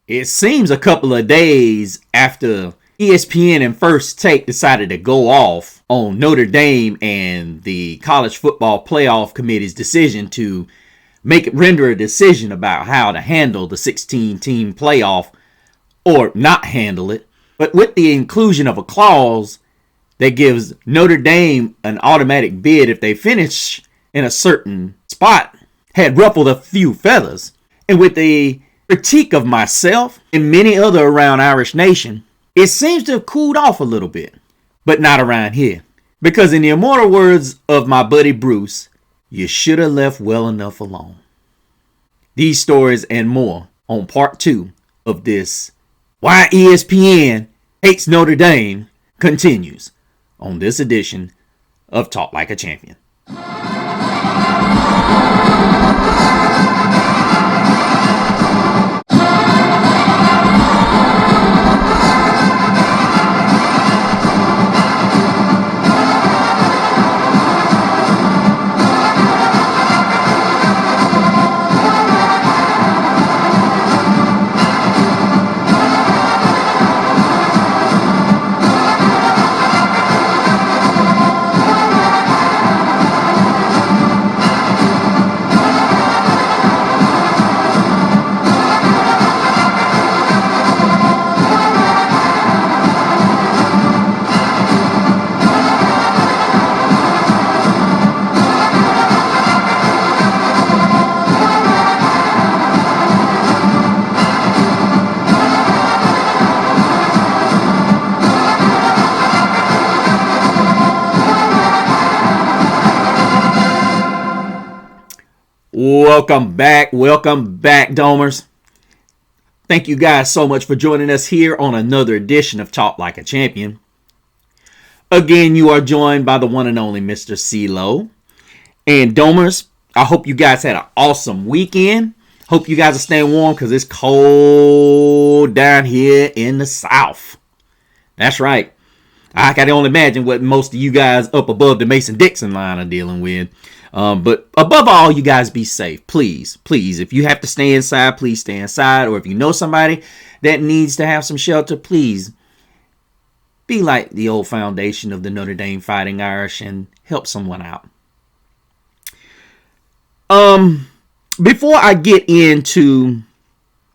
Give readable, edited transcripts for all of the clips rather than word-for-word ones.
It seems a couple of days after ESPN and First Take decided to go off on Notre Dame and the College Football Playoff Committee's decision to render a decision about how to handle the 16-team playoff or not handle it, but with the inclusion of a clause that gives Notre Dame an automatic bid if they finish in a certain spot, had ruffled a few feathers. And with the critique of myself and many other around Irish Nation, it seems to have cooled off a little bit, but not around here. Because in the immortal words of my buddy Bruce, you should have left well enough alone. These stories and more on part 2 of this Why ESPN Hates Notre Dame continues on this edition of Talk Like a Champion. Welcome back, Domers. Thank you guys so much for joining us here on another edition of Talk Like a Champion. Again, you are joined by the one and only Mr. CeeLo. And Domers, I hope you guys had an awesome weekend. Hope you guys are staying warm because it's cold down here in the South. That's right. I can only imagine what most of you guys up above the Mason-Dixon line are dealing with. But above all, you guys be safe. Please. If you have to stay inside, please stay inside. Or if you know somebody that needs to have some shelter, please be like the old foundation of the Notre Dame Fighting Irish and help someone out. Before I get into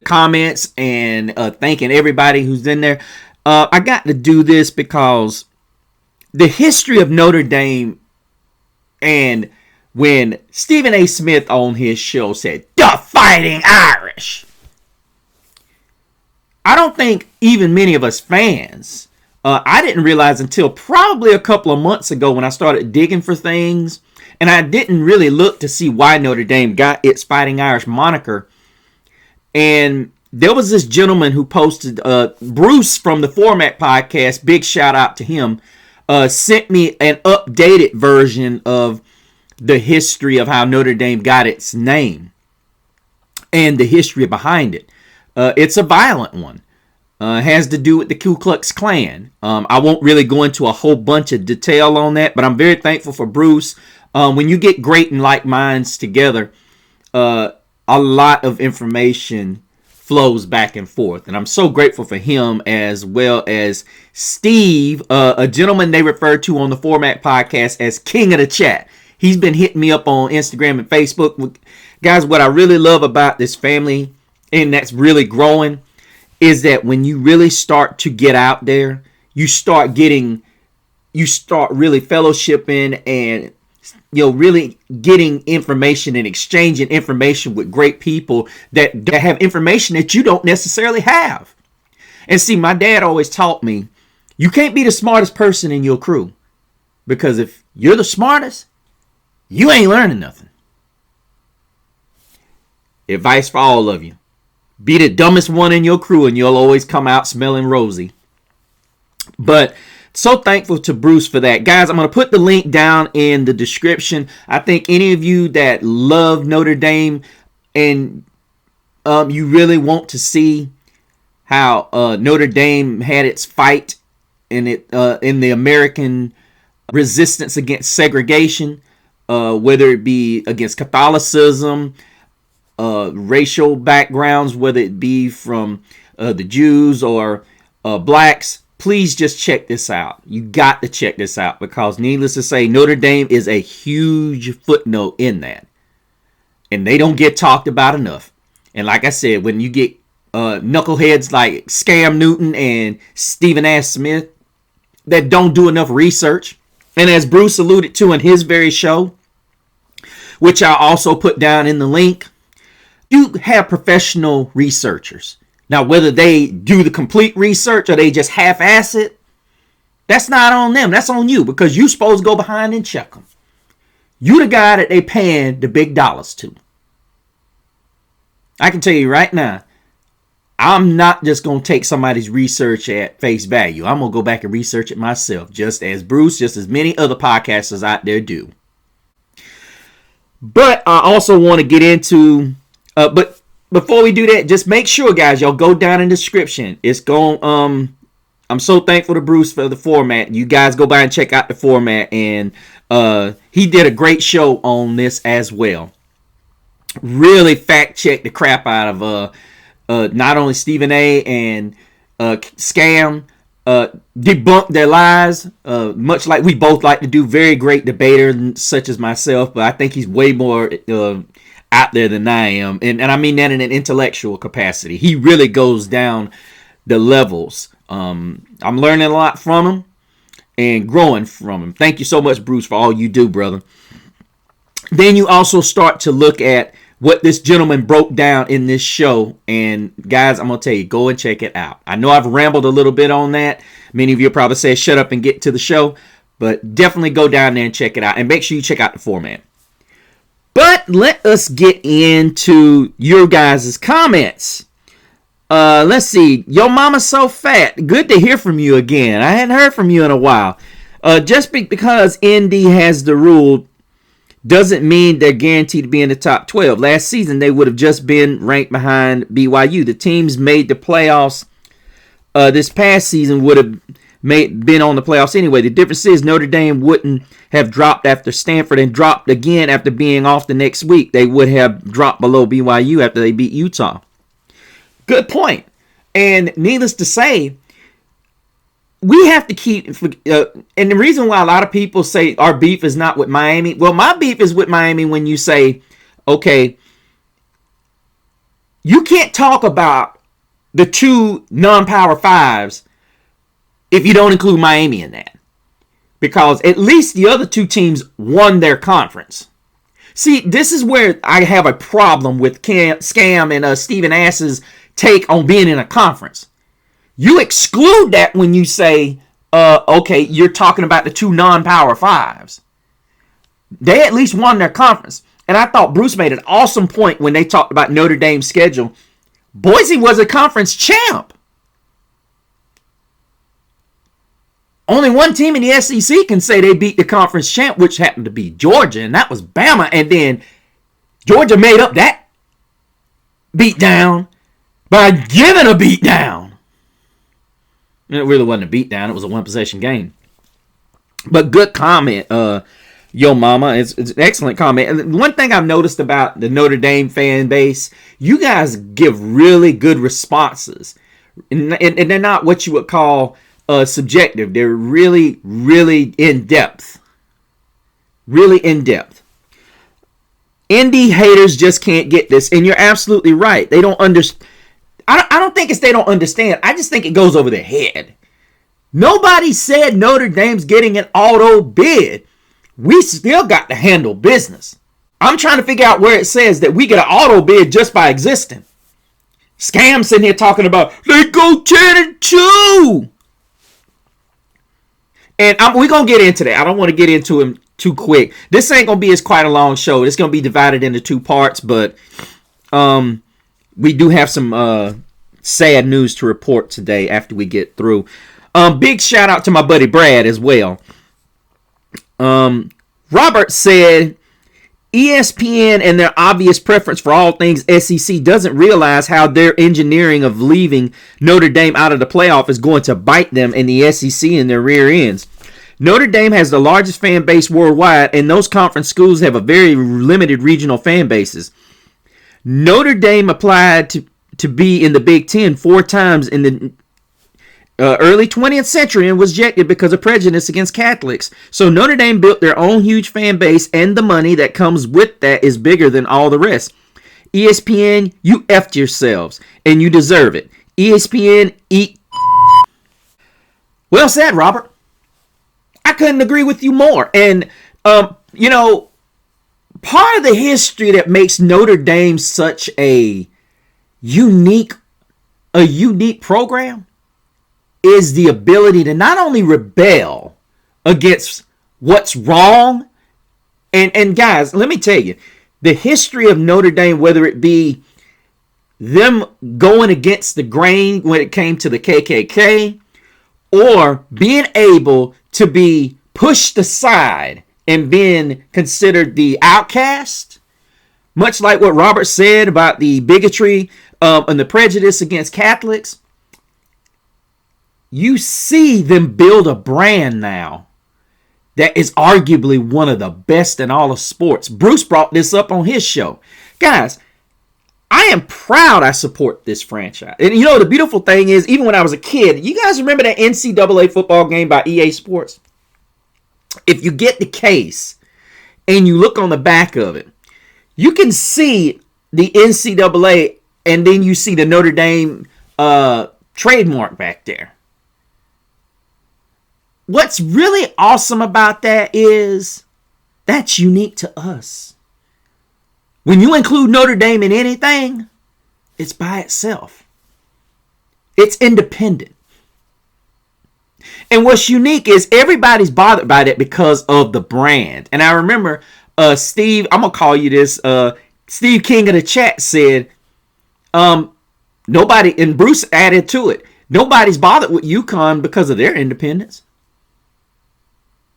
comments and thanking everybody who's in there, I got to do this because the history of Notre Dame, and when Stephen A. Smith on his show said, "The Fighting Irish," I don't think even many of us fans, I didn't realize until probably a couple of months ago when I started digging for things, and I didn't really look to see why Notre Dame got its Fighting Irish moniker. And there was this gentleman who posted, Bruce from the Format Podcast, big shout out to him, sent me an updated version of the history of how Notre Dame got its name and the history behind it. It's a violent one. Has to do with the Ku Klux Klan. I won't really go into a whole bunch of detail on that, but I'm very thankful for Bruce. When you get great and like minds together, a lot of information flows back and forth. And I'm so grateful for him, as well as Steve, a gentleman they refer to on the Format Podcast as King of the Chat. He's been hitting me up on Instagram and Facebook. Guys, what I really love about this family, and that's really growing, is that when you really start to get out there, you start really fellowshipping and really getting information and exchanging information with great people that have information that you don't necessarily have. And see, my dad always taught me, you can't be the smartest person in your crew, because if you're the smartest, you ain't learning nothing. Advice for all of you. Be the dumbest one in your crew and you'll always come out smelling rosy. But so thankful to Bruce for that. Guys, I'm going to put the link down in the description. I think any of you that love Notre Dame and you really want to see how Notre Dame had its fight in the American resistance against segregation, whether it be against Catholicism, racial backgrounds, whether it be from the Jews or blacks, please just check this out. You got to check this out, because needless to say, Notre Dame is a huge footnote in that. And they don't get talked about enough. And like I said, when you get knuckleheads like Scam Newton and Stephen A. Smith that don't do enough research, and as Bruce alluded to in his very show, which I also put down in the link, you have professional researchers. Now, whether they do the complete research or they just half-ass it, that's not on them. That's on you, because you're supposed to go behind and check them. You the guy that they paying the big dollars to. I can tell you right now, I'm not just going to take somebody's research at face value. I'm going to go back and research it myself, just as Bruce, just as many other podcasters out there do. But I also want to get into, but before we do that, just make sure, guys, y'all go down in the description. It's going, I'm so thankful to Bruce for the format. You guys go by and check out the format, and he did a great show on this as well. Really fact check the crap out of not only Stephen A. and Scam, debunk their lies, much like we both like to do. Very great debater, such as myself, but I think he's way more out there than I am, and I mean that in an intellectual capacity. He really goes down the levels. I'm learning a lot from him and growing from him. Thank you so much, Bruce, for all you do, brother. Then you also start to look at what this gentleman broke down in this show. And guys, I'm going to tell you, go and check it out. I know I've rambled a little bit on that. Many of you probably said, shut up and get to the show. But definitely go down there and check it out. And make sure you check out the format. But let us get into your guys' comments. Let's see. Yo mama's so fat. Good to hear from you again. I hadn't heard from you in a while. Just because Indy has the rule doesn't mean they're guaranteed to be in the top 12. Last season, they would have just been ranked behind BYU. The teams made the playoffs this past season would have been on the playoffs anyway. The difference is Notre Dame wouldn't have dropped after Stanford and dropped again after being off the next week. They would have dropped below BYU after they beat Utah. Good point. And needless to say, we have to keep, and the reason why a lot of people say our beef is not with Miami, well, my beef is with Miami when you say, okay, you can't talk about the two non-power fives if you don't include Miami in that. Because at least the other two teams won their conference. See, this is where I have a problem with Scam and Stephen Ass's take on being in a conference. You exclude that when you say, okay, you're talking about the two non-power fives. They at least won their conference. And I thought Bruce made an awesome point when they talked about Notre Dame's schedule. Boise was a conference champ. Only one team in the SEC can say they beat the conference champ, which happened to be Georgia, and that was Bama. And then Georgia made up that beatdown by giving a beatdown. It really wasn't a beatdown. It was a one-possession game. But good comment, Yo Mama. It's an excellent comment. And one thing I've noticed about the Notre Dame fan base, you guys give really good responses. And they're not what you would call subjective. They're really, really in-depth. Really in-depth. Indie haters just can't get this. And you're absolutely right. They don't understand. I don't think it's they don't understand. I just think it goes over their head. Nobody said Notre Dame's getting an auto bid. We still got to handle business. I'm trying to figure out where it says that we get an auto bid just by existing. Scam sitting here talking about they go 10-2. And we're going to get into that. I don't want to get into him too quick. This ain't going to be quite a long show. It's going to be divided into two parts, but we do have some sad news to report today after we get through. Big shout out to my buddy Brad as well. Robert said, ESPN and their obvious preference for all things SEC doesn't realize how their engineering of leaving Notre Dame out of the playoff is going to bite them in the SEC in their rear ends. Notre Dame has the largest fan base worldwide, and those conference schools have a very limited regional fan bases. Notre Dame applied to be in the Big Ten 4 times in the early 20th century and was rejected because of prejudice against Catholics. So Notre Dame built their own huge fan base, and the money that comes with that is bigger than all the rest. ESPN, you effed yourselves, and you deserve it. ESPN, eat. Well said, Robert. I couldn't agree with you more. And, you know, part of the history that makes Notre Dame such a unique program is the ability to not only rebel against what's wrong, and guys, let me tell you, the history of Notre Dame, whether it be them going against the grain when it came to the KKK, or being able to be pushed aside and being considered the outcast, much like what Robert said about the bigotry and the prejudice against Catholics, you see them build a brand now that is arguably one of the best in all of sports. Bruce brought this up on his show. Guys, I am proud I support this franchise. And you know, the beautiful thing is, even when I was a kid, you guys remember that NCAA football game by EA Sports? If you get the case and you look on the back of it, you can see the NCAA and then you see the Notre Dame trademark back there. What's really awesome about that is that's unique to us. When you include Notre Dame in anything, it's by itself. It's independent. And what's unique is everybody's bothered by that because of the brand. And I remember Steve, I'm going to call you this, Steve King of the chat said, nobody, and Bruce added to it, nobody's bothered with UConn because of their independence.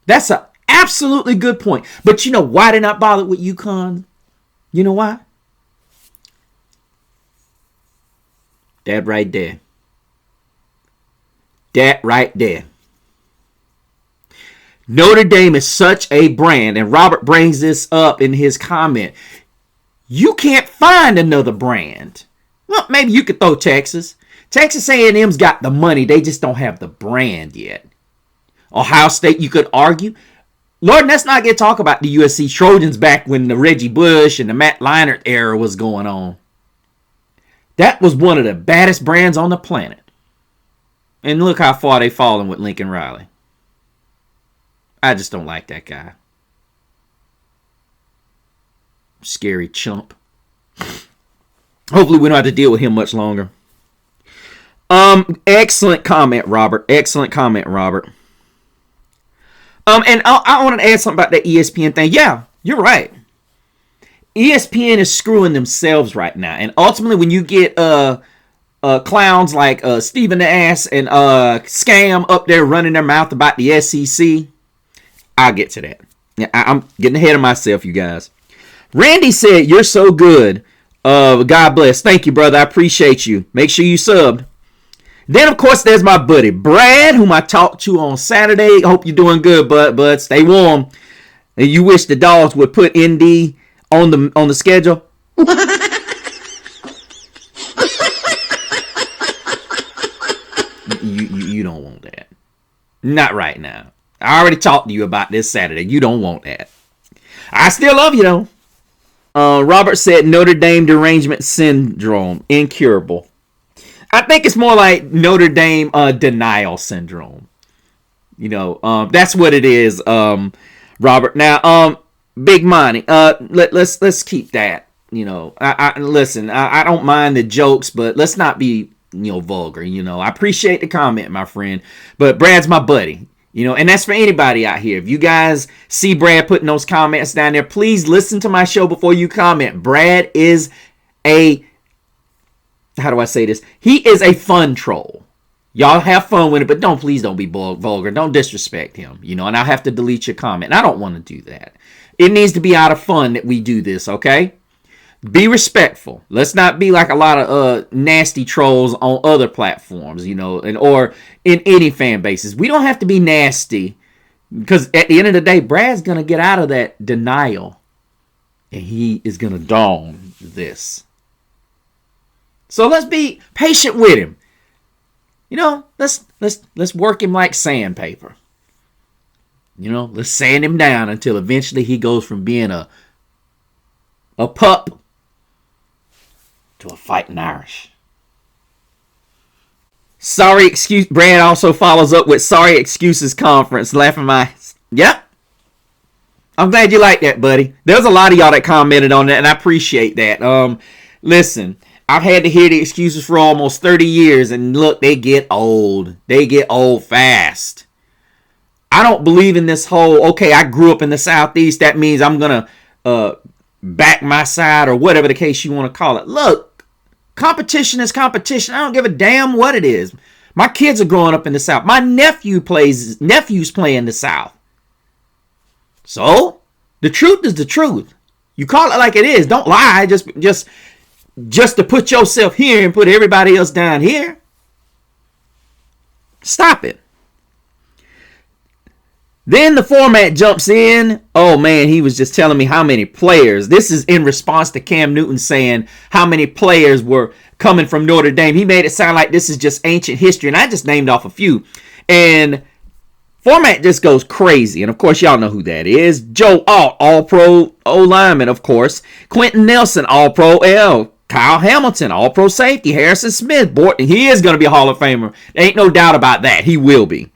That's an absolutely good point. But you know why they're not bothered with UConn? You know why? That right there. That right there. Notre Dame is such a brand, and Robert brings this up in his comment. You can't find another brand. Well, maybe you could throw Texas. Texas A&M's got the money. They just don't have the brand yet. Ohio State, you could argue. Lord, let's not get talk about the USC Trojans back when the Reggie Bush and the Matt Leinart era was going on. That was one of the baddest brands on the planet. And look how far they've fallen with Lincoln Riley. I just don't like that guy. Scary chump. Hopefully we don't have to deal with him much longer. Excellent comment, Robert. Excellent comment, Robert. And I want to add something about that ESPN thing. Yeah, you're right. ESPN is screwing themselves right now. And ultimately, when you get clowns like Stephen the Ass and Scam up there running their mouth about the SEC, I'll get to that. Yeah, I'm getting ahead of myself, you guys. Randy said, you're so good. God bless. Thank you, brother. I appreciate you. Make sure you subbed. Then, of course, there's my buddy Brad, whom I talked to on Saturday. Hope you're doing good, bud. Stay warm. And you wish the dogs would put ND on the schedule. you don't want that. Not right now. I already talked to you about this Saturday. You don't want that. I still love you, though. Robert said Notre Dame derangement syndrome. Incurable. I think it's more like Notre Dame denial syndrome. You know, that's what it is, Robert. Now, Big Monty, let's keep that. You know, listen, I don't mind the jokes, but let's not be, vulgar. You know, I appreciate the comment, my friend, but Brad's my buddy. You know, and that's for anybody out here. If you guys see Brad putting those comments down there, please listen to my show before you comment. Brad is how do I say this? He is a fun troll. Y'all have fun with it, but please don't be vulgar. Don't disrespect him, and I'll have to delete your comment. And I don't want to do that. It needs to be out of fun that we do this, okay? Be respectful. Let's not be like a lot of nasty trolls on other platforms, or in any fan bases. We don't have to be nasty because at the end of the day, Brad's going to get out of that denial and he is going to dawn this. So let's be patient with him. You know, let's work him like sandpaper. You know, let's sand him down until eventually he goes from being a pup to a fighting Irish. Sorry excuse. Brad also follows up with sorry excuses conference. Laughing my. Yep. I'm glad you like that, buddy. There's a lot of y'all that commented on that, and I appreciate that. Listen, I've had to hear the excuses for almost 30 years, and look, they get old. They get old fast. I don't believe in this whole, okay, I grew up in the Southeast, that means I'm going to back my side or whatever the case you want to call it. Look, competition is competition. I don't give a damn what it is. My kids are growing up in the South. My nephew's playing in the South. So, the truth is the truth. You call it like it is. Don't lie just to put yourself here and put everybody else down here. Stop it. Then the format jumps in. Oh, man, he was just telling me how many players. This is in response to Cam Newton saying how many players were coming from Notre Dame. He made it sound like this is just ancient history, and I just named off a few. And format just goes crazy. And, of course, y'all know who that is. Joe Alt, All-Pro O-Lineman, of course. Quentin Nelson, All-Pro L. Kyle Hamilton, All-Pro Safety. Harrison Smith, he is going to be a Hall of Famer. There ain't no doubt about that. He will be.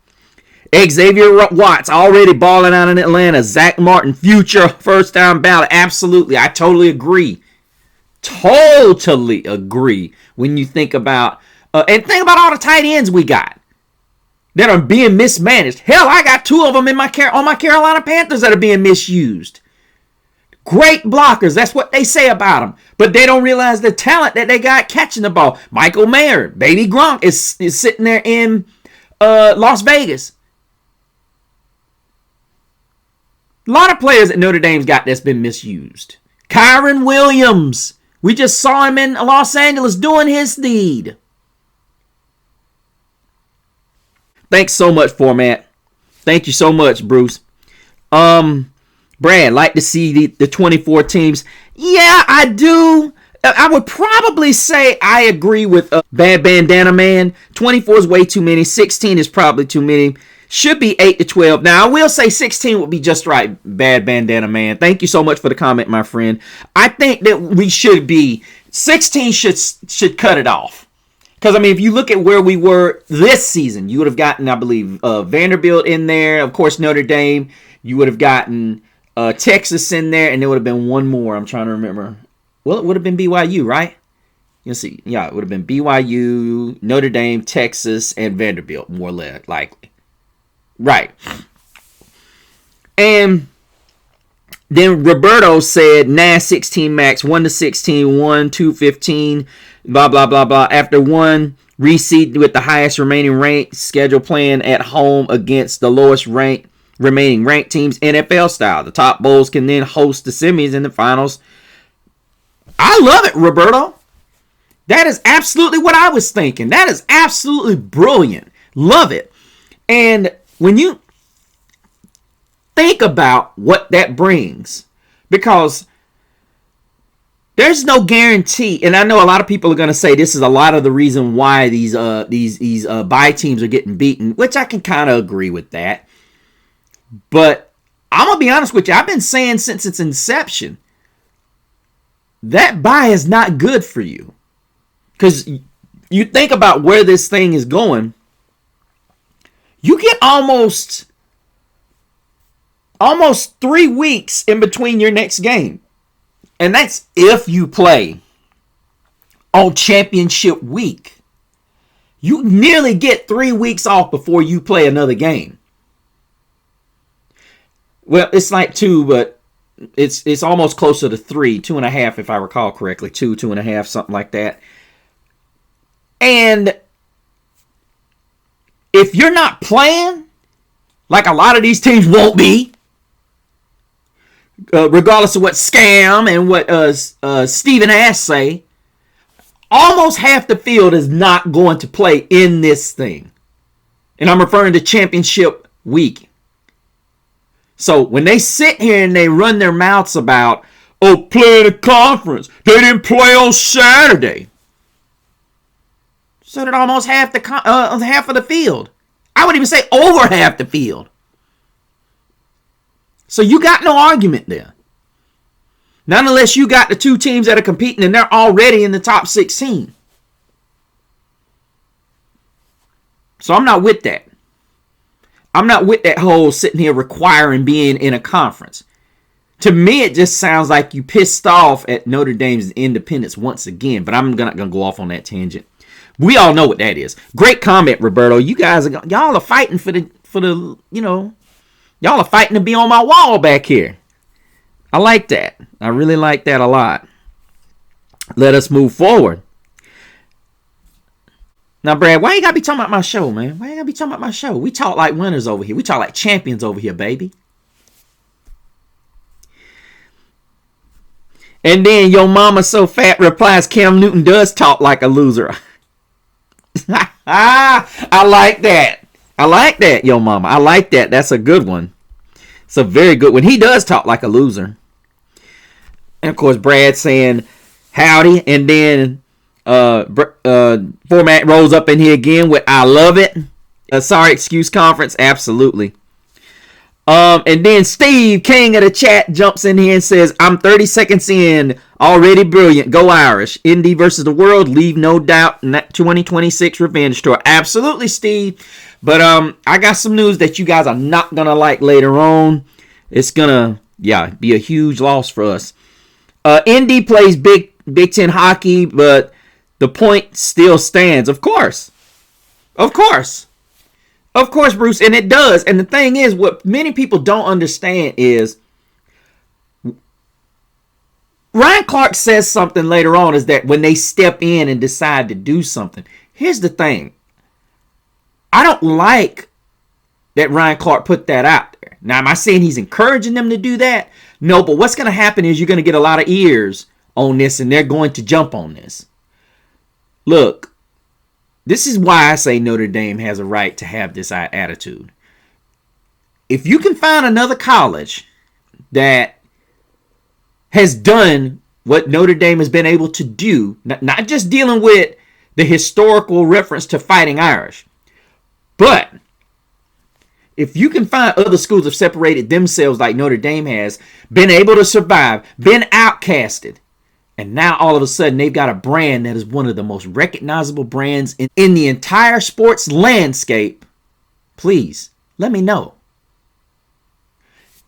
Xavier Watts already balling out in Atlanta. Zach Martin, future first-time ballot. Absolutely. I totally agree. Totally agree when you think about... and think about all the tight ends we got that are being mismanaged. Hell, I got two of them on my Carolina Panthers that are being misused. Great blockers. That's what they say about them. But they don't realize the talent that they got catching the ball. Michael Mayer, Baby Gronk is sitting there in Las Vegas. A lot of players that Notre Dame's got that's been misused. Kyron Williams. We just saw him in Los Angeles doing his deed. Thanks so much, format. Thank you so much, Bruce. Brad, like to see the 24 teams. Yeah, I do. I would probably say I agree with Bad Bandana Man. 24 is way too many. 16 is probably too many. Should be 8 to 12. Now, I will say 16 would be just right, Bad Bandana Man. Thank you so much for the comment, my friend. I think that we should be... 16 should cut it off. Because, I mean, if you look at where we were this season, you would have gotten, I believe, Vanderbilt in there. Of course, Notre Dame. You would have gotten Texas in there. And there would have been one more. I'm trying to remember. Well, it would have been BYU, right? You'll see. Yeah, it would have been BYU, Notre Dame, Texas, and Vanderbilt, more or less, likely. Right. And then Roberto said, nah, 16 max, 1 to 16, 1, 2, 15, blah, blah, blah, blah. After one, reseed with the highest remaining rank, schedule playing at home against the lowest remaining ranked teams, NFL style. The top bowls can then host the semis and the finals. I love it, Roberto. That is absolutely what I was thinking. That is absolutely brilliant. Love it. And when you think about what that brings, because there's no guarantee, and I know a lot of people are going to say this is a lot of the reason why these bye teams are getting beaten, which I can kind of agree with that. But I'm going to be honest with you. I've been saying since its inception, that bye is not good for you. Because you think about where this thing is going, you get almost 3 weeks in between your next game. And that's if you play on championship week. You nearly get 3 weeks off before you play another game. Well, it's like 2, but it's almost closer to 3, 2.5 if I recall correctly. 2.5, something like that. And if you're not playing, like a lot of these teams won't be, regardless of what Scam and what Stephen Ash say, almost half the field is not going to play in this thing. And I'm referring to championship week. So when they sit here and they run their mouths about, oh, play in a conference, they didn't play on Saturday. So did almost half of the field. I would even say over half the field. So you got no argument there. Not unless you got the two teams that are competing and they're already in the top 16. So I'm not with that. I'm not with that whole sitting here requiring being in a conference. To me, it just sounds like you pissed off at Notre Dame's independence once again. But I'm not going to go off on that tangent. We all know what that is. Great comment, Roberto. You guys y'all are fighting for the y'all are fighting to be on my wall back here. I like that. I really like that a lot. Let us move forward. Now, Brad, why you gotta be talking about my show, man? Why you gotta be talking about my show? We talk like winners over here. We talk like champions over here, baby. And then your mama so fat replies, Cam Newton does talk like a loser. I like that. I like that, yo mama. I like that. That's a good one. It's a very good one. He does talk like a loser. And of course, Brad saying howdy. And then Format rolls up in here again with I love it. Sorry, excuse conference. Absolutely. And then Steve, king of the chat, jumps in here and says, I'm 30 seconds in. Already brilliant. Go Irish. Indy versus the world. Leave no doubt in that 2026 revenge tour. Absolutely, Steve. But I got some news that you guys are not going to like later on. It's going to, be a huge loss for us. Indy plays Big Ten hockey, but the point still stands. Of course. Of course. Of course, Bruce, and it does. And the thing is, what many people don't understand is Ryan Clark says something later on is that when they step in and decide to do something. Here's the thing. I don't like that Ryan Clark put that out there. Now, am I saying he's encouraging them to do that? No, but what's going to happen is you're going to get a lot of ears on this, and they're going to jump on this. Look, this is why I say Notre Dame has a right to have this attitude. If you can find another college that has done what Notre Dame has been able to do, not just dealing with the historical reference to Fighting Irish, but if you can find other schools that have separated themselves like Notre Dame has, been able to survive, been outcasted, and now all of a sudden they've got a brand that is one of the most recognizable brands in the entire sports landscape, please let me know.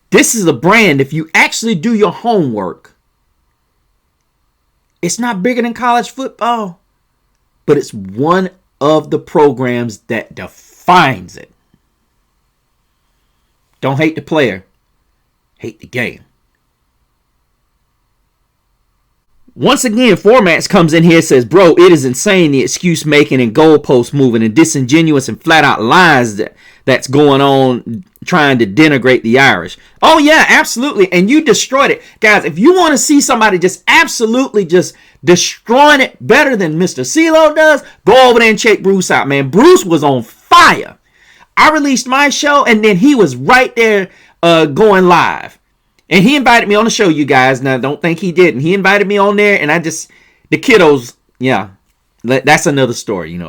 This is a brand, if you actually do your homework, it's not bigger than college football, but it's one of the programs that defines it. Don't hate the player, hate the game. Once again, Formats comes in here and says, bro, it is insane the excuse making and goalpost moving and disingenuous and flat out lies that's going on trying to denigrate the Irish. Oh, yeah, absolutely. And you destroyed it. Guys, if you want to see somebody just absolutely just destroying it better than Mr. CeeLo does, go over there and check Bruce out, man. Bruce was on fire. I released my show, and then he was right there going live. And he invited me on the show, you guys. Now, don't think he didn't. He invited me on there, and the kiddos, that's another story,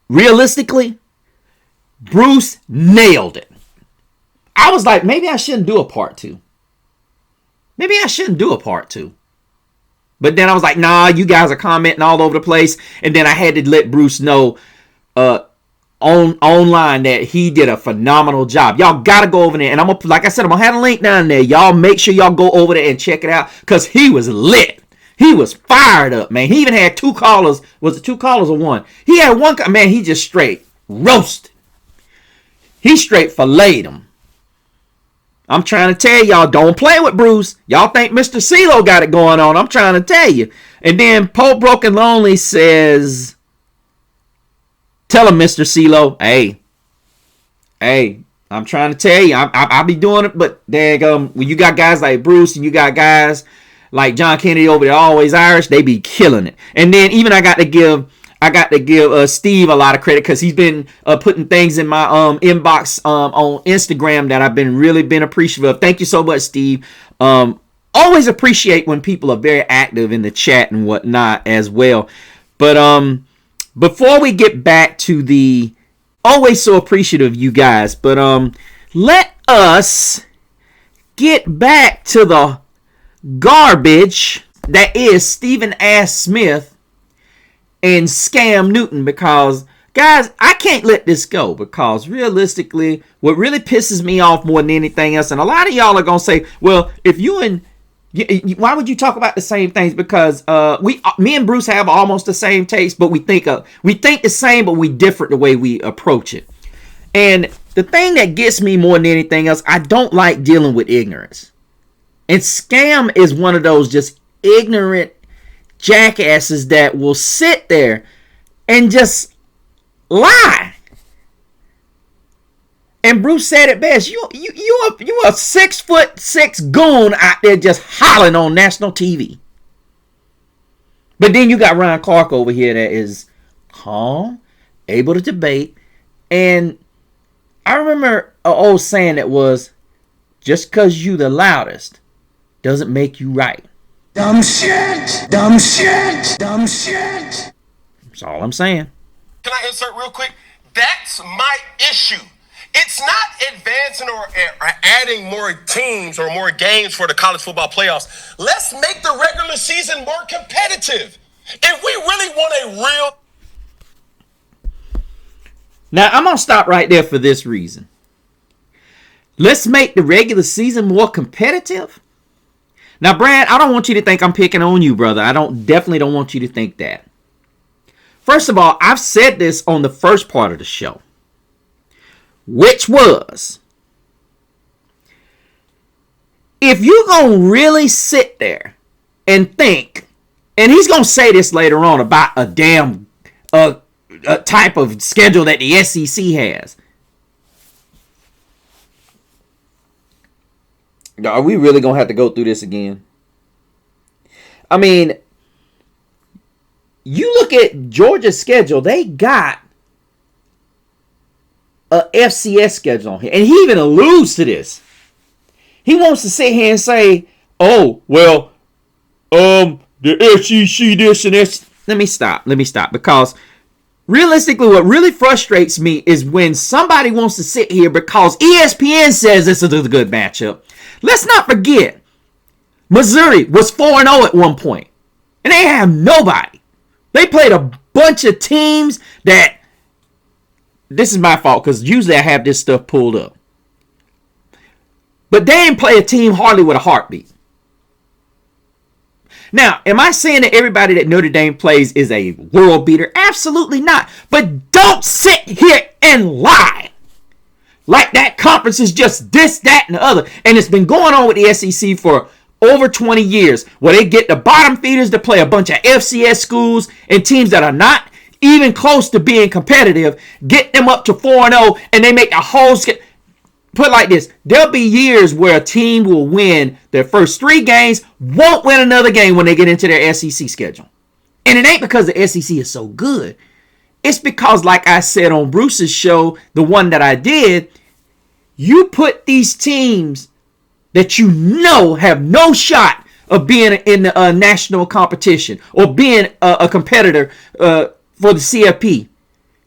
Realistically, Bruce nailed it. I was like, maybe I shouldn't do a part two. But then I was like, nah, you guys are commenting all over the place. And then I had to let Bruce know online that he did a phenomenal job. Y'all gotta go over there, and I'm gonna have a link down there. Y'all make sure y'all go over there and check it out, because he was lit. He was fired up, man. He even had two callers. Was it two callers or one? He had one. Man, he just straight roasted. He straight filleted him. I'm trying to tell y'all, don't play with Bruce. Y'all think Mr. CeeLo got it going on. I'm trying to tell you. And then Pope Broken Lonely says, tell him, Mr. CeeLo, hey, I'm trying to tell you, I'll be doing it, but when you got guys like Bruce and you got guys like John Kennedy over there, always Irish, they be killing it. And then even I got to give Steve a lot of credit, because he's been putting things in my inbox on Instagram that I've been appreciative of. Thank you so much, Steve. always appreciate when people are very active in the chat and whatnot as well. But before we get back to the always so appreciative you guys, but let us get back to the garbage that is Stephen Ash Smith and Scam Newton, because guys, I can't let this go, because realistically, what really pisses me off more than anything else, and a lot of y'all are gonna say, well, if you and why would you talk about the same things? Because me and Bruce have almost the same taste, but we think the same, but we different the way we approach it. And the thing that gets me more than anything else, I don't like dealing with ignorance. And Scam is one of those just ignorant jackasses that will sit there and just lie. And Bruce said it best. You a 6'6" goon out there just hollering on national TV. But then you got Ryan Clark over here that is calm, able to debate. And I remember an old saying that was, just because you the loudest doesn't make you right. Dumb shit! Dumb shit! Dumb shit! That's all I'm saying. Can I insert real quick? That's my issue. It's not advancing or adding more teams or more games for the college football playoffs. Let's make the regular season more competitive. If we really want a real... Now, I'm going to stop right there for this reason. Let's make the regular season more competitive. Now, Brad, I don't want you to think I'm picking on you, brother. Definitely don't want you to think that. First of all, I've said this on the first part of the show, which was, if you're going to really sit there and think, and he's going to say this later on about a damn a type of schedule that the SEC has. Are we really going to have to go through this again? I mean, you look at Georgia's schedule, they got a FCS schedule on here. And he even alludes to this. He wants to sit here and say, oh, well, the SEC this and this. Let me stop. Because realistically, what really frustrates me is when somebody wants to sit here because ESPN says this is a good matchup. Let's not forget, Missouri was 4-0 at one point, and they have nobody. They played a bunch of teams that, this is my fault because usually I have this stuff pulled up. But they didn't play a team hardly with a heartbeat. Now, am I saying that everybody that Notre Dame plays is a world beater? Absolutely not. But don't sit here and lie. Like that conference is just this, that, and the other. And it's been going on with the SEC for over 20 years, where they get the bottom feeders to play a bunch of FCS schools and teams that are not even close to being competitive, get them up to 4-0, and they make the whole put it like this. There'll be years where a team will win their first 3 games, won't win another game when they get into their SEC schedule. And it ain't because the SEC is so good. It's because, like I said on Bruce's show, the one that I did, you put these teams that you know have no shot of being in the national competition or being a competitor for the CFP.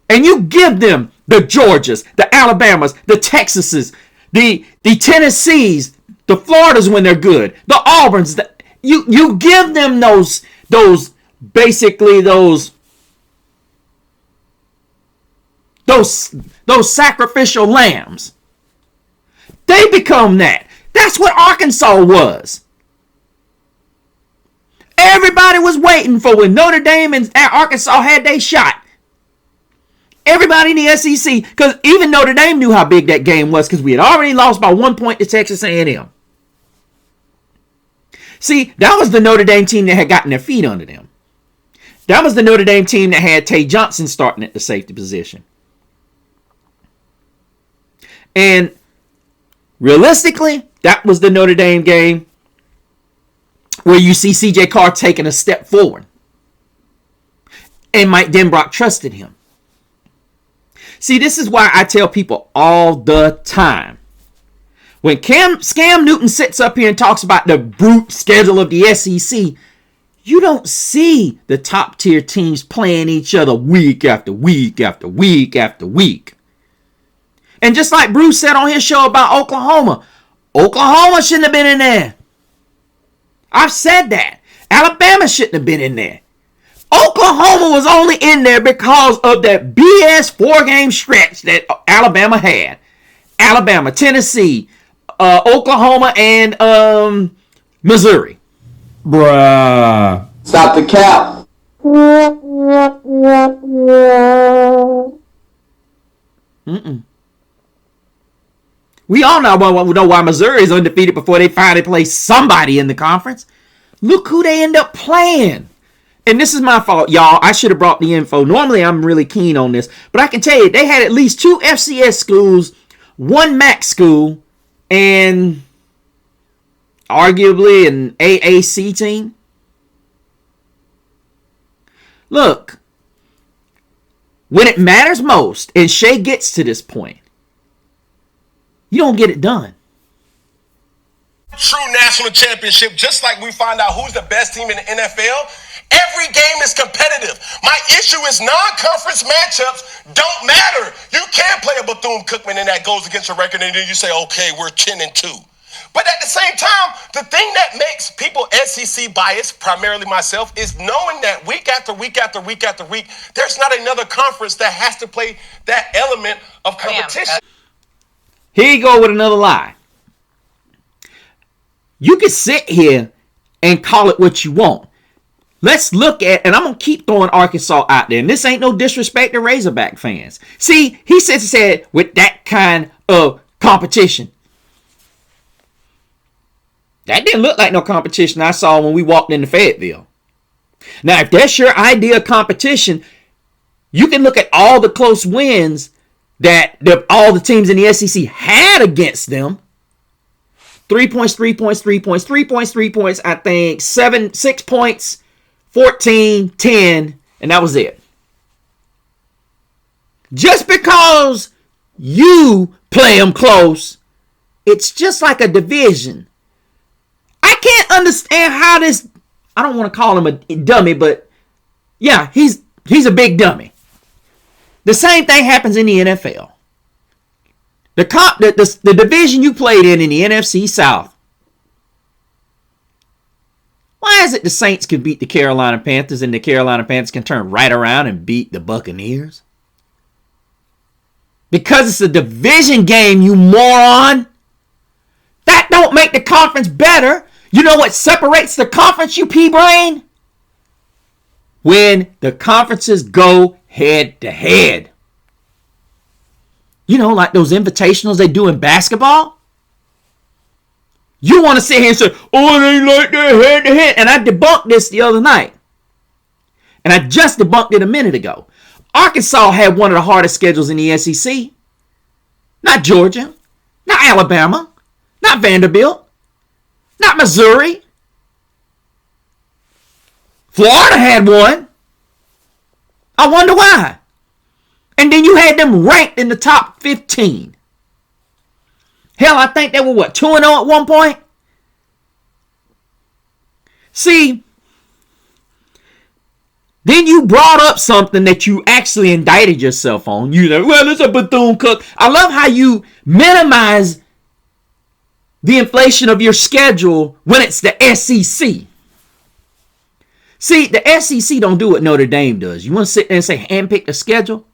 And you give them the Georgias, the Alabamas, the Texases, the Tennessees, the Floridas when they're good, the Auburns. You give them those sacrificial lambs. They become that. That's what Arkansas was. Everybody was waiting for when Notre Dame and Arkansas had their shot. Everybody in the SEC, because even Notre Dame knew how big that game was, because we had already lost by 1 point to Texas A&M. See, that was the Notre Dame team that had gotten their feet under them. That was the Notre Dame team that had Tay Johnson starting at the safety position. And realistically, that was the Notre Dame game where you see C.J. Carr taking a step forward. And Mike Denbrock trusted him. See, this is why I tell people all the time, When Scam Newton sits up here and talks about the brute schedule of the SEC, you don't see the top tier teams playing each other week after week after week after week. And just like Bruce said on his show about Oklahoma shouldn't have been in there. I've said that. Alabama shouldn't have been in there. Oklahoma was only in there because of that BS 4-game stretch that Alabama had. Alabama, Tennessee, Oklahoma, and Missouri. Bruh. Stop the cap. We all know why Missouri is undefeated before they finally play somebody in the conference. Look who they end up playing. And this is my fault, y'all. I should have brought the info. Normally, I'm really keen on this. But I can tell you, they had at least 2 FCS schools, 1 MAC school, and arguably an AAC team. Look, when it matters most, and Shea gets to this point, you don't get it done. True national championship, just like we find out who's the best team in the NFL. Every game is competitive. My issue is non-conference matchups don't matter. You can't play a Bethune-Cookman and that goes against your record and then you say, okay, we're 10-2. But at the same time, the thing that makes people SEC biased, primarily myself, is knowing that week after week after week after week, there's not another conference that has to play that element of competition. Here you go with another lie. You can sit here and call it what you want. Let's look at, and I'm going to keep throwing Arkansas out there, and this ain't no disrespect to Razorback fans. See, he said with that kind of competition. That didn't look like no competition I saw when we walked into Fayetteville. Now, if that's your idea of competition, you can look at all the close wins that all the teams in the SEC had against them. 3 points, 3 points, 3 points, 3 points, 3 points, I think 6 points, 14, 10, and that was it. Just because you play them close, it's just like a division. I can't understand how this, I don't want to call him a dummy, but yeah, he's a big dummy. The same thing happens in the NFL. The division you played in the NFC South. Why is it the Saints can beat the Carolina Panthers and the Carolina Panthers can turn right around and beat the Buccaneers? Because it's a division game, you moron. That don't make the conference better. You know what separates the conference, you pea-brain? When the conferences go head to head. You know, like those invitationals they do in basketball. You want to sit here and say, oh, it ain't like that head to head. And I debunked this the other night. And I just debunked it a minute ago. Arkansas had one of the hardest schedules in the SEC. Not Georgia. Not Alabama. Not Vanderbilt. Not Missouri. Florida had one. I wonder why. And then you had them ranked in the top 15. Hell, I think they were 2-0 at one point? See, then you brought up something that you actually indicted yourself on. You know, well, it's a Bethune-Cook. I love how you minimize the inflation of your schedule when it's the SEC. See, the SEC don't do what Notre Dame does. You want to sit there and say, handpick the schedule?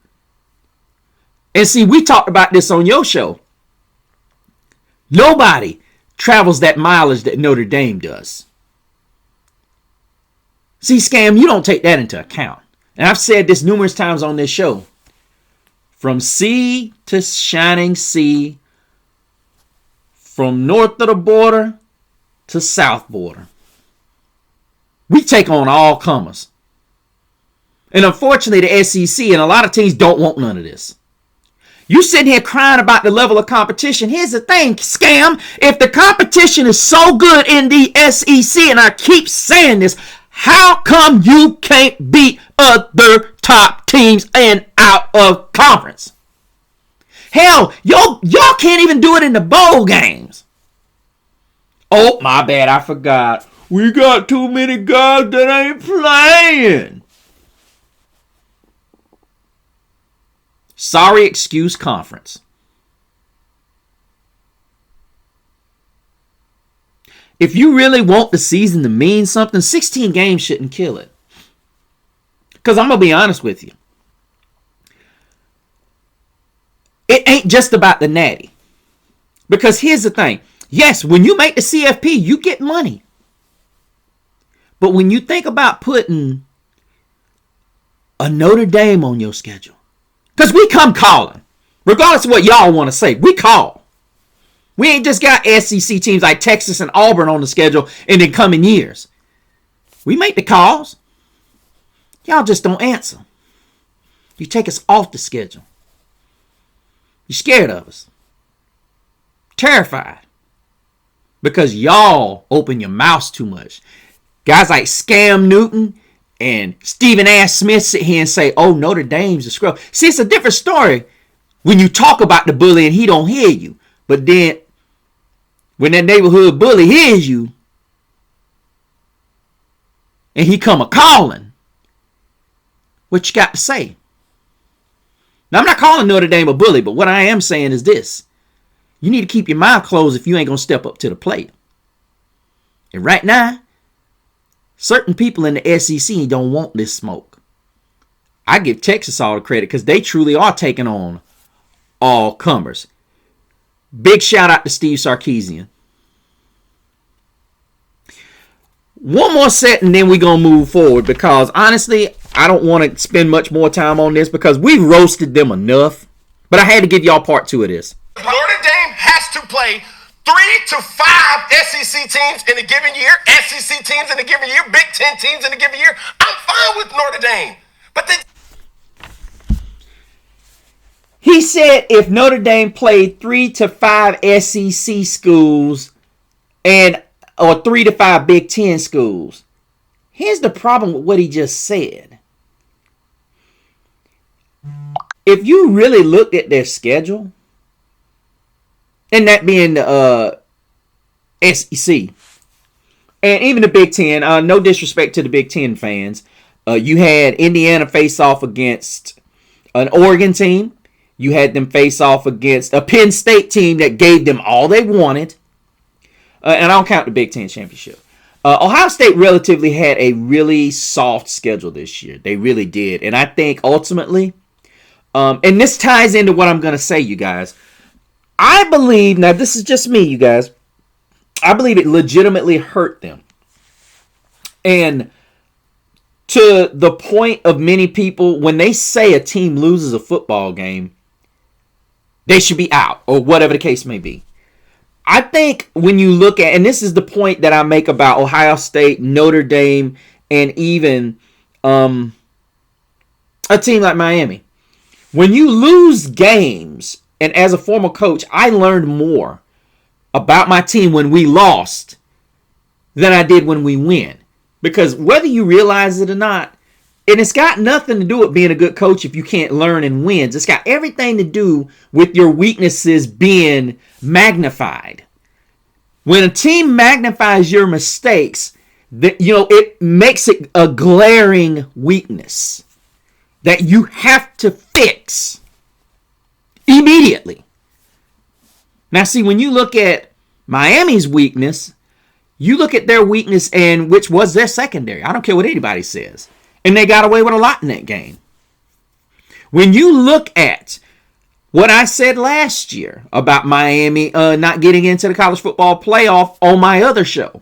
And see, we talked about this on your show. Nobody travels that mileage that Notre Dame does. See, Scam, you don't take that into account. And I've said this numerous times on this show. From sea to shining sea, from north of the border to south border, we take on all comers. And unfortunately, the SEC and a lot of teams don't want none of this. You sitting here crying about the level of competition. Here's the thing, Scam. If the competition is so good in the SEC, and I keep saying this, how come you can't beat other top teams and out of conference? Hell, y'all can't even do it in the bowl games. Oh, my bad, I forgot. We got too many guys that ain't playing. Sorry excuse conference. If you really want the season to mean something, 16 games shouldn't kill it. Because I'm going to be honest with you. It ain't just about the natty. Because here's the thing. Yes, when you make the CFP, you get money. But when you think about putting a Notre Dame on your schedule, because we come calling, regardless of what y'all want to say, we call. We ain't just got SEC teams like Texas and Auburn on the schedule in the coming years. We make the calls. Y'all just don't answer. You take us off the schedule. You're scared of us. Terrified. Because y'all open your mouths too much. Guys like Scam Newton and Stephen A. Smith sit here and say, oh, Notre Dame's a scrub. See, it's a different story when you talk about the bully and he don't hear you. But then when that neighborhood bully hears you and he come a-calling, what you got to say? Now, I'm not calling Notre Dame a bully, but what I am saying is this. You need to keep your mouth closed if you ain't going to step up to the plate. And right now, certain people in the SEC don't want this smoke. I give Texas all the credit because they truly are taking on all comers. Big shout out to Steve Sarkisian. One more set and then we're going to move forward because honestly, I don't want to spend much more time on this because we've roasted them enough. But I had to give y'all part 2 of this. Notre Dame has to play 3 to 5 SEC teams in a given year, SEC teams in a given year, Big Ten teams in a given year. I'm fine with Notre Dame. But he said if Notre Dame played 3 to 5 SEC schools or 3 to 5 Big Ten schools. Here's the problem with what he just said. If you really looked at their schedule, and that being the SEC, and even the Big Ten, no disrespect to the Big Ten fans, you had Indiana face off against an Oregon team. You had them face off against a Penn State team that gave them all they wanted. And I don't count the Big Ten championship. Ohio State relatively had a really soft schedule this year. They really did. And I think ultimately, and this ties into what I'm going to say, you guys. I believe, now this is just me, you guys. I believe it legitimately hurt them. And to the point of many people, when they say a team loses a football game, they should be out, or whatever the case may be. I think when you look at, and this is the point that I make about Ohio State, Notre Dame, and even a team like Miami. When you lose games, and as a former coach, I learned more about my team when we lost than I did when we win. Because whether you realize it or not, and it's got nothing to do with being a good coach if you can't learn and wins. It's got everything to do with your weaknesses being magnified. When a team magnifies your mistakes, it makes it a glaring weakness that you have to fix immediately. Now, see, when you look at Miami's weakness, you look at their weakness, and which was their secondary. I don't care what anybody says. And they got away with a lot in that game. When you look at what I said last year about Miami not getting into the college football playoff on my other show,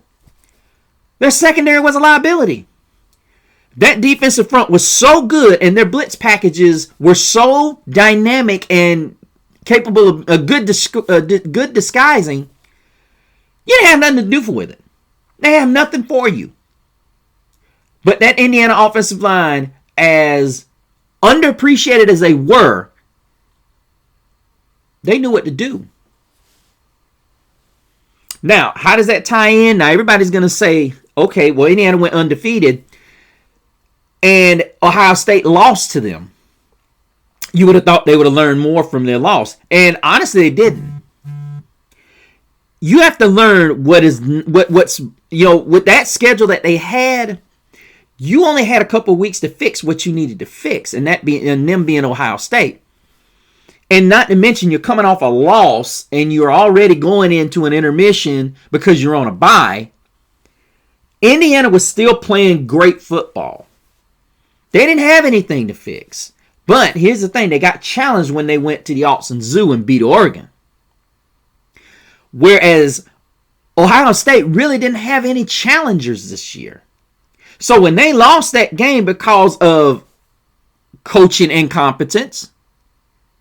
their secondary was a liability. That defensive front was so good, and their blitz packages were so dynamic and capable of good disguising. You didn't have nothing to do with it. They have nothing for you. But that Indiana offensive line, as underappreciated as they were, they knew what to do. Now, how does that tie in? Now, everybody's going to say, okay, well, Indiana went undefeated and Ohio State lost to them. You would have thought they would have learned more from their loss. And honestly, they didn't. You have to learn what's with that schedule that they had. You only had a couple weeks to fix what you needed to fix, and them being Ohio State. And not to mention, you're coming off a loss, and you're already going into an intermission because you're on a bye. Indiana was still playing great football. They didn't have anything to fix. But here's the thing. They got challenged when they went to the Autzen Zoo and beat Oregon. Whereas Ohio State really didn't have any challengers this year. So when they lost that game because of coaching incompetence,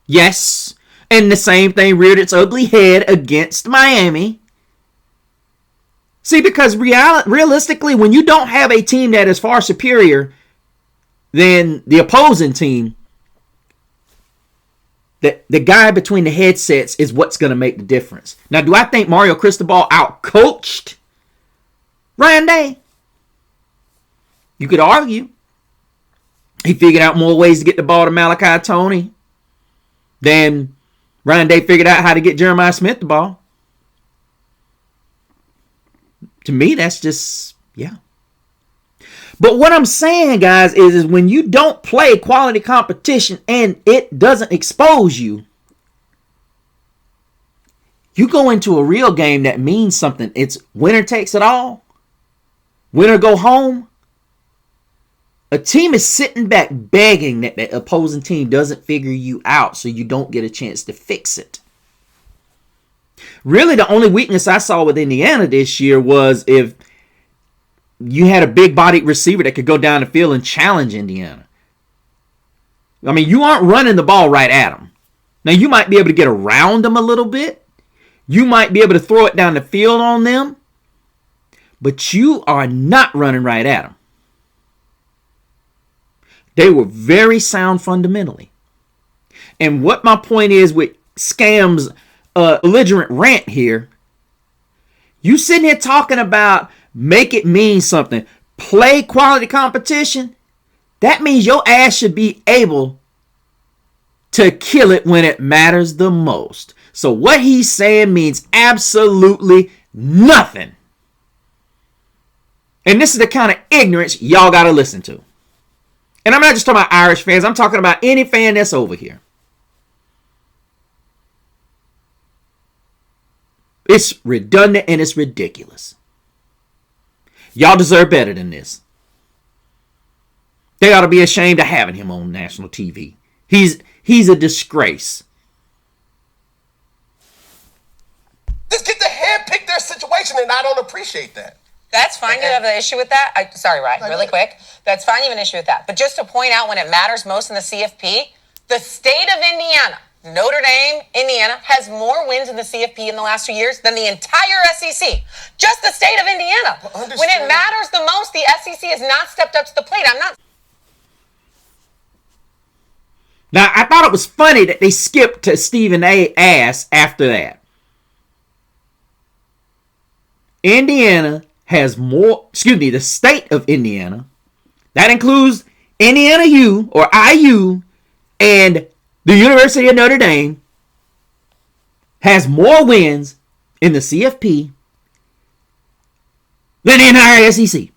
yes, and the same thing reared its ugly head against Miami. See, because realistically, when you don't have a team that is far superior than the opposing team, the guy between the headsets is what's going to make the difference. Now, do I think Mario Cristobal outcoached Ryan Day? You could argue. He figured out more ways to get the ball to Malachi Tony than Ryan Day figured out how to get Jeremiah Smith the ball. To me, that's just, yeah. But what I'm saying, guys, is when you don't play quality competition and it doesn't expose you, you go into a real game that means something. It's winner takes it all. Winner go home. A team is sitting back begging that the opposing team doesn't figure you out so you don't get a chance to fix it. Really, the only weakness I saw with Indiana this year was if you had a big-bodied receiver that could go down the field and challenge Indiana. I mean, you aren't running the ball right at them. Now, you might be able to get around them a little bit. You might be able to throw it down the field on them. But you are not running right at them. They were very sound fundamentally. And what my point is with Scam's belligerent rant here, you sitting here talking about make it mean something, play quality competition, that means your ass should be able to kill it when it matters the most. So what he's saying means absolutely nothing. And this is the kind of ignorance y'all got to listen to. And I'm not just talking about Irish fans. I'm talking about any fan that's over here. It's redundant and it's ridiculous. Y'all deserve better than this. They ought to be ashamed of having him on national TV. He's a disgrace. Just get to handpick their situation, and I don't appreciate that. That's fine. You have an issue with that? Sorry, Ryan, really quick. That's fine. You have an issue with that. But just to point out when it matters most in the CFP, the state of Indiana, Notre Dame, Indiana, has more wins in the CFP in the last 2 years than the entire SEC. Just the state of Indiana. When it matters the most, the SEC has not stepped up to the plate. Now, I thought it was funny that they skipped to Stephen A. Ass after that. Indiana has more, the state of Indiana, that includes Indiana U or IU and the University of Notre Dame, has more wins in the CFP than the entire SEC.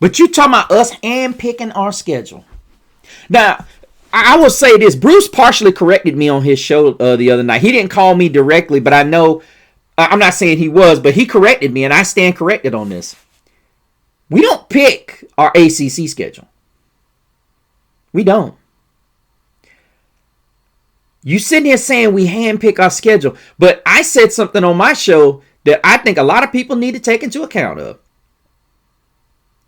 But you talking about us handpicking our schedule. Now, I will say this. Bruce partially corrected me on his show the other night. He didn't call me directly, but I know, I'm not saying he was, but he corrected me, and I stand corrected on this. We don't pick our ACC schedule. We don't. You sitting here saying we handpick our schedule, but I said something on my show that I think a lot of people need to take into account of.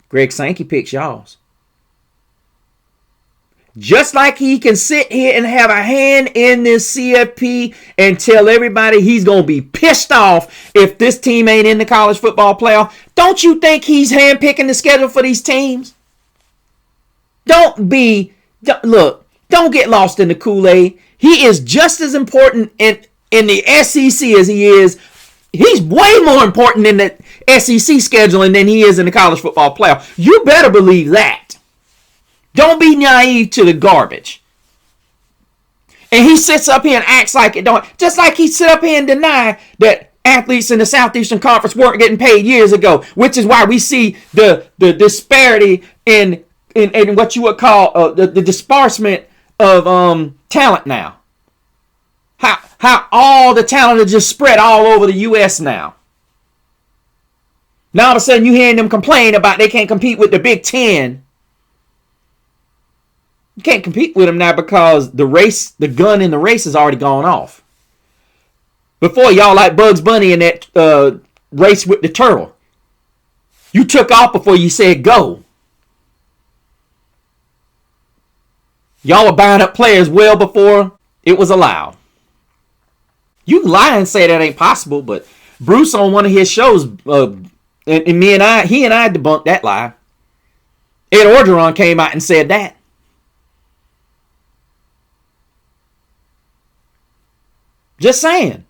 Greg Sankey picks y'all's. Just like he can sit here and have a hand in this CFP and tell everybody he's going to be pissed off if this team ain't in the college football playoff. Don't you think he's handpicking the schedule for these teams? Don't get lost in the Kool-Aid. He is just as important in the SEC as he is. He's way more important in the SEC scheduling than he is in the college football playoff. You better believe that. Don't be naive to the garbage. And he sits up here and acts like it don't. Just like he sit up here and deny that athletes in the Southeastern Conference weren't getting paid years ago, which is why we see the disparity in what you would call the disbursement of talent now. How all the talent is just spread all over the U.S. now. Now all of a sudden you hearing them complain about they can't compete with the Big Ten. You can't compete with them now because the gun in the race has already gone off. Before, y'all like Bugs Bunny in that race with the turtle. You took off before you said go. Y'all were buying up players well before it was allowed. You can lie and say that ain't possible, but Bruce on one of his shows, and he and I debunked that lie. Ed Orgeron came out and said that. Just saying.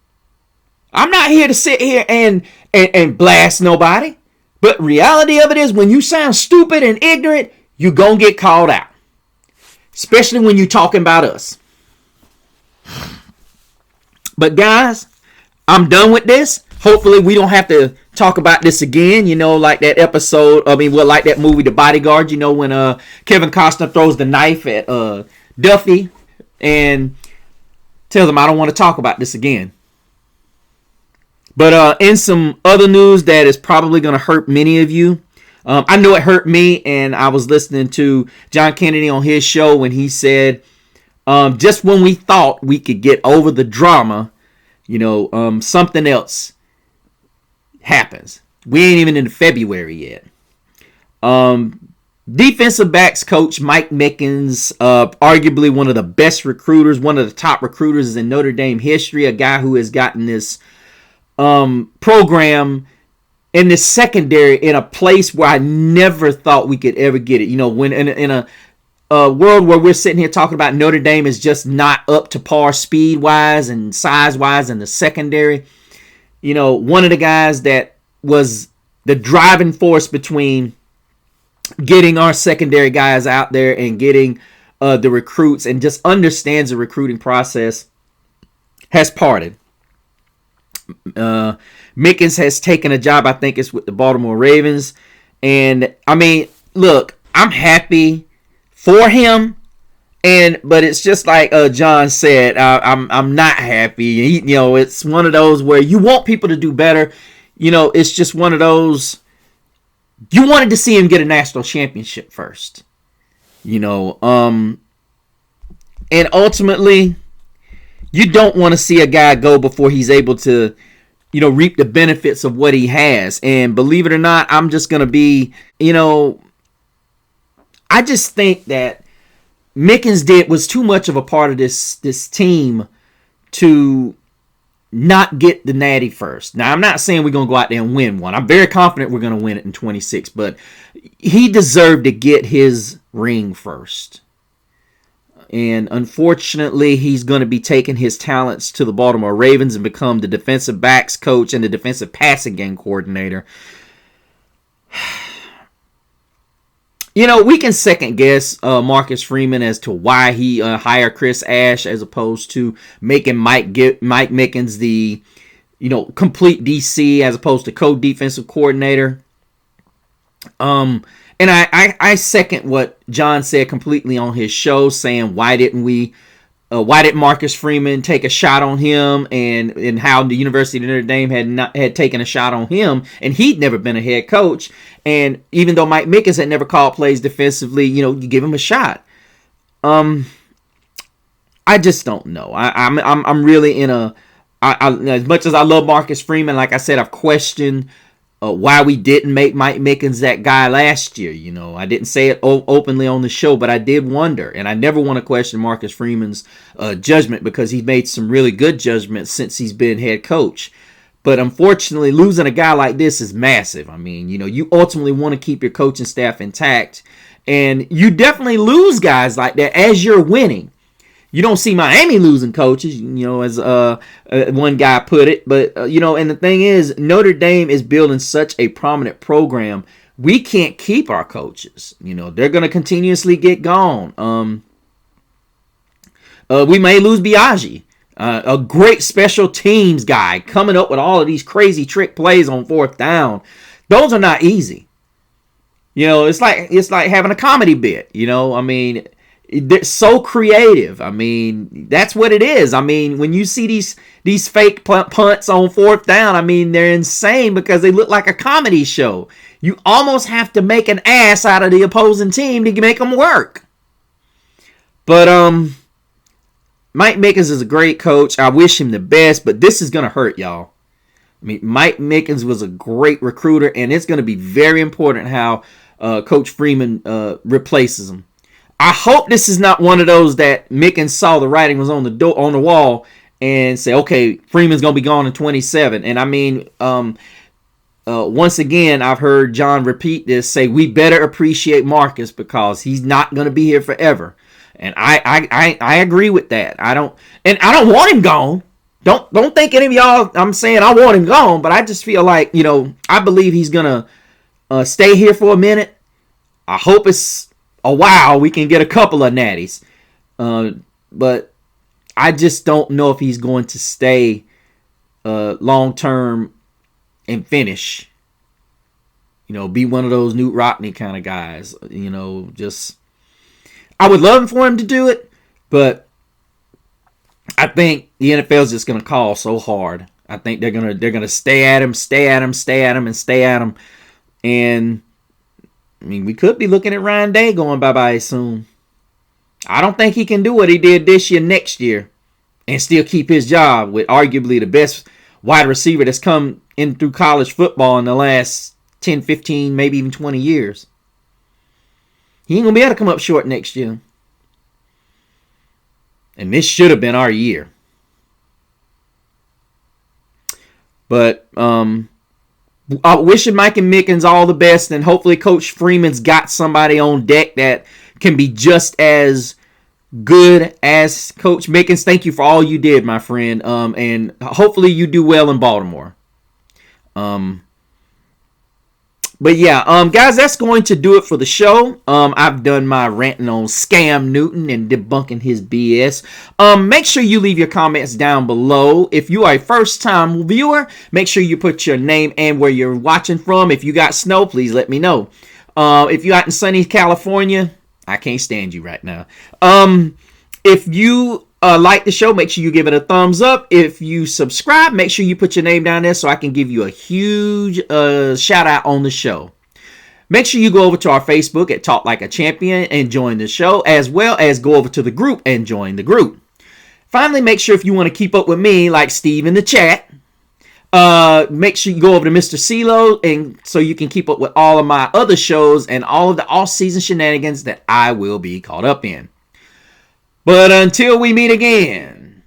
I'm not here to sit here and blast nobody. But reality of it is when you sound stupid and ignorant, you're going to get called out. Especially when you're talking about us. But guys, I'm done with this. Hopefully we don't have to talk about this again. You know, like that episode. Like that movie, The Bodyguard. You know, when Kevin Costner throws the knife at Duffy and tells him, I don't want to talk about this again. But in some other news that is probably going to hurt many of you. I know it hurt me, and I was listening to John Kennedy on his show when he said, just when we thought we could get over the drama, something else happens. We ain't even in February yet. Defensive backs coach Mike Mickens, arguably one of the best recruiters, one of the top recruiters in Notre Dame history, a guy who has gotten this program in the secondary in a place where I never thought we could ever get it. When in a world where we're sitting here talking about Notre Dame is just not up to par speed-wise and size-wise in the secondary. One of the guys that was the driving force between getting our secondary guys out there and getting the recruits and just understands the recruiting process has parted. Mickens has taken a job, I think it's with the Baltimore Ravens. And, look, I'm happy for him. But it's just like John said, I'm not happy. It's one of those where you want people to do better. It's just one of those. You wanted to see him get a national championship first. And ultimately, you don't want to see a guy go before he's able to, reap the benefits of what he has. And believe it or not, I'm just going to be, I just think that Mickens was too much of a part of this team to not get the natty first. Now, I'm not saying we're going to go out there and win one. I'm very confident we're going to win it in 26, but he deserved to get his ring first. And unfortunately, he's going to be taking his talents to the Baltimore Ravens and become the defensive backs coach and the defensive passing game coordinator. We can second guess Marcus Freeman as to why he hired Chris Ash as opposed to making Mike Mickens the, complete DC as opposed to co-defensive coordinator. And I second what John said completely on his show, saying why did Marcus Freeman take a shot on him, and how the University of Notre Dame had taken a shot on him, and he'd never been a head coach. And even though Mike Mickens had never called plays defensively, you give him a shot. I just don't know. I'm really in a. As much as I love Marcus Freeman, like I said, I've questioned why we didn't make Mike Mickens that guy last year. I didn't say it openly on the show, but I did wonder. And I never want to question Marcus Freeman's judgment because he's made some really good judgments since he's been head coach. But unfortunately, losing a guy like this is massive. You ultimately want to keep your coaching staff intact. And you definitely lose guys like that as you're winning. You don't see Miami losing coaches, as one guy put it. But, and the thing is, Notre Dame is building such a prominent program we can't keep our coaches. They're going to continuously get gone. We may lose Biaggi, a great special teams guy coming up with all of these crazy trick plays on fourth down. Those are not easy. It's like having a comedy bit. They're so creative. That's what it is. When you see these fake punts on fourth down, they're insane because they look like a comedy show. You almost have to make an ass out of the opposing team to make them work. But Mike Mickens is a great coach. I wish him the best, but this is going to hurt y'all. Mike Mickens was a great recruiter, and it's going to be very important how Coach Freeman replaces him. I hope this is not one of those that Mickens saw the writing was on the wall and say, okay, Freeman's going to be gone in 27. And once again, I've heard John repeat this, say we better appreciate Marcus because he's not going to be here forever. And I agree with that. I don't want him gone. Don't think any of y'all I'm saying I want him gone, but I just feel like, I believe he's going to stay here for a minute. I hope it's a while. We can get a couple of natties. But I just don't know if he's going to stay long term and finish. Be one of those Newt Rockney kind of guys. I would love for him to do it, but I think the NFL is just going to call so hard. I think they're gonna stay at him, and we could be looking at Ryan Day going bye-bye soon. I don't think he can do what he did this year, next year, and still keep his job with arguably the best wide receiver that's come in through college football in the last 10, 15, maybe even 20 years. He ain't going to be able to come up short next year. And this should have been our year. But I'm wishing Mike and Mickens all the best. And hopefully Coach Freeman's got somebody on deck that can be just as good as Coach Mickens. Thank you for all you did, my friend. And hopefully you do well in Baltimore. But yeah, guys, that's going to do it for the show. I've done my ranting on Scam Newton and debunking his BS. Make sure you leave your comments down below. If you are a first-time viewer, make sure you put your name and where you're watching from. If you got snow, please let me know. If you're out in sunny California, I can't stand you right now. If you like the show, make sure you give it a thumbs up. If you subscribe, make sure you put your name down there so I can give you a huge shout out on the show. Make sure you go over to our Facebook at Talk Like a Champion and join the show, as well as go over to the group and join the group. Finally, make sure if you want to keep up with me, like Steve in the chat, make sure you go over to Mr. CeeLo, and so you can keep up with all of my other shows and all of the off-season shenanigans that I will be caught up in. But until we meet again,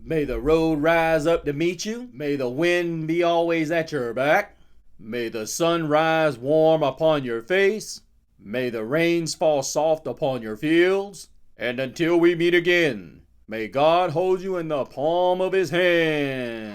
may the road rise up to meet you. May the wind be always at your back. May the sun rise warm upon your face. May the rains fall soft upon your fields. And until we meet again, may God hold you in the palm of his hand.